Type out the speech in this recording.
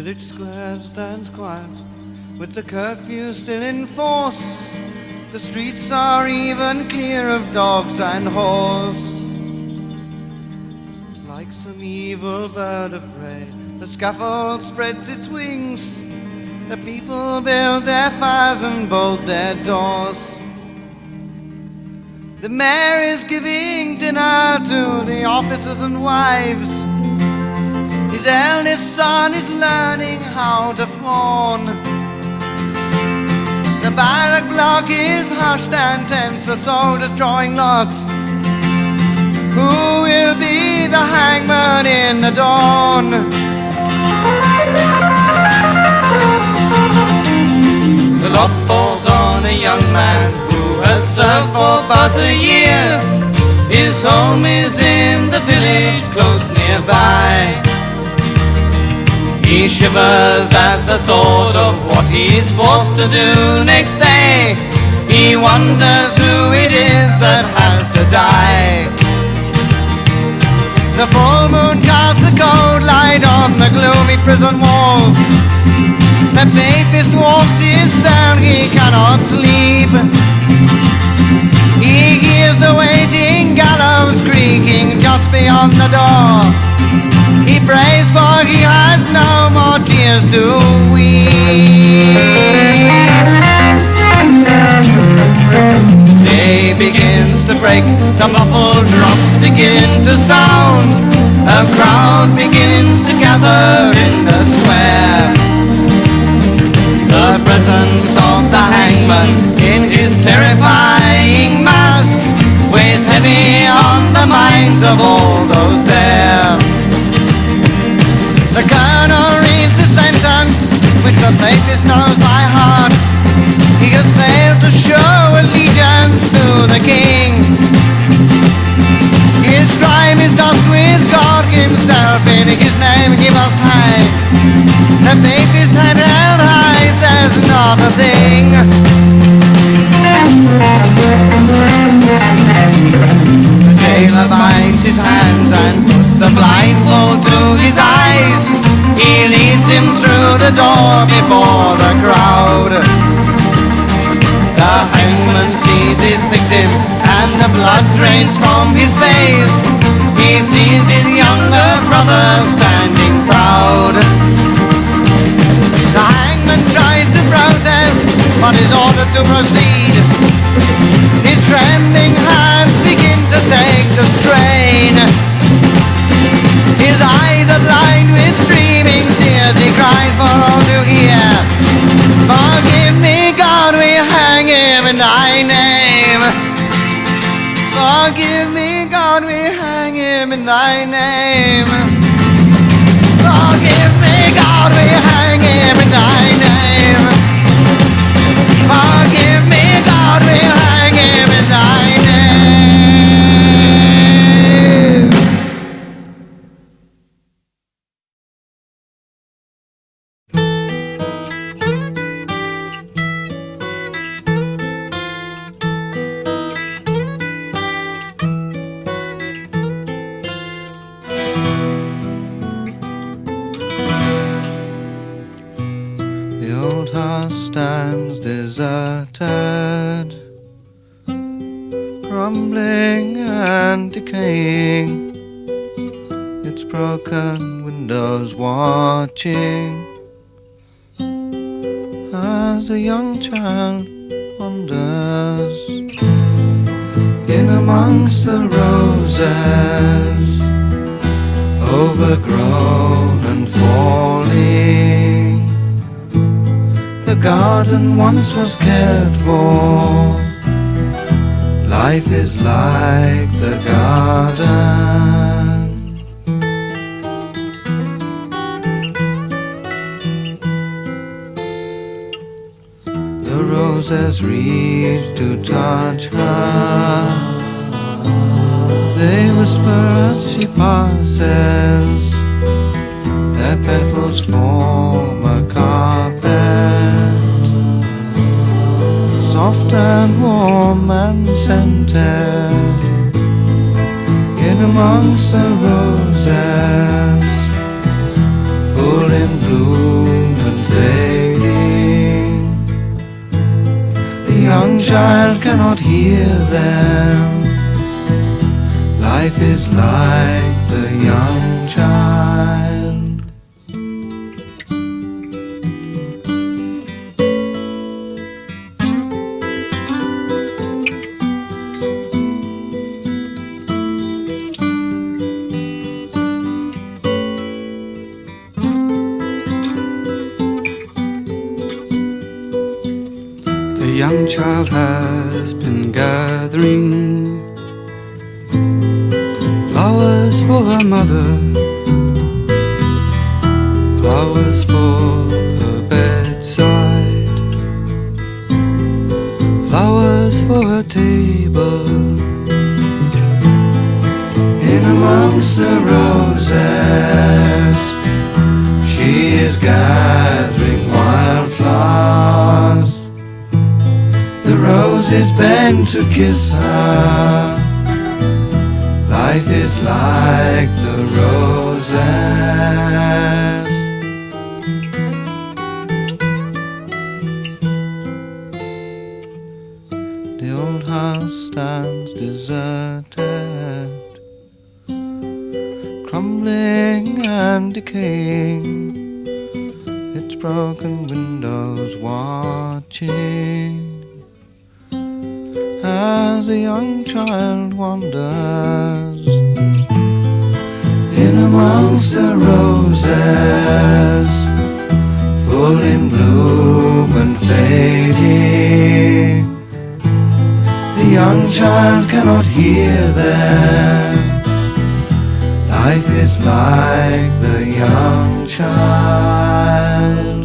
village square stands quiet, with the curfew still in force. The streets are even clear of dogs and horse. Like some evil bird of prey, the scaffold spreads its wings. The people build their fires and bolt their doors. The mayor is giving dinner to the officers and wives. His eldest son is learning how to fawn. The barrack block is hushed and tense, the soldiers drawing lots. Who will be the hangman in the dawn? The lot falls on a young man who has served for but a year. His home is in the village close nearby. He shivers at the thought of what he's forced to do next day. He wonders who it is that has to die. The full moon casts a cold light on the gloomy prison walls. The Papist walks his cell, he cannot sleep. He hears the waiting gallows creaking just beyond the door. He prays, for he has no more tears to weep. The day begins to break, the muffled drums begin to sound. A crowd begins to gather in the square. The presence of the hangman in his terrifying mask weighs heavy on the minds of all those there. The colonel reads the sentence, which the Papist knows by heart. He has failed to show allegiance to the king. His crime is thus with God himself, in his name he must hang. The Papist head held high says not a thing. The jailer binds his hands and puts the blindfold to his eyes. He leads him through the door before the crowd. The hangman sees his victim and the blood drains from his face. He sees his younger brother standing proud. The hangman tries to protest, but is ordered to proceed. His trembling hands begin to take the strain. His eyes are blind with streaming tears. He cries for all to hear. Forgive me, God, we hang him in thy name. Forgive me, God, we hang him in thy name. Forgive me, God, we hang him in thy name. Forgive me, God, we hang him in thy name. The old house stands deserted, crumbling and decaying, its broken windows watching as a young child wanders in amongst the roses, overgrown and falling. The garden once was cared for. Life is like the garden. The roses reach to touch her. They whisper as she passes. Their petals form a carpet, soft and warm and scented. In amongst the roses, full in bloom child cannot hear them. Life is like the young child. The young child has been gathering flowers for her mother, flowers for her bedside, flowers for her table. In amongst the roses, she is gathering wildflowers. The roses bend to kiss her. Life is like the roses. The old house stands deserted, crumbling and decaying, its broken windows watching as a young child wanders in amongst the roses, full in bloom and fading. The young child cannot hear them. Life is like the young child.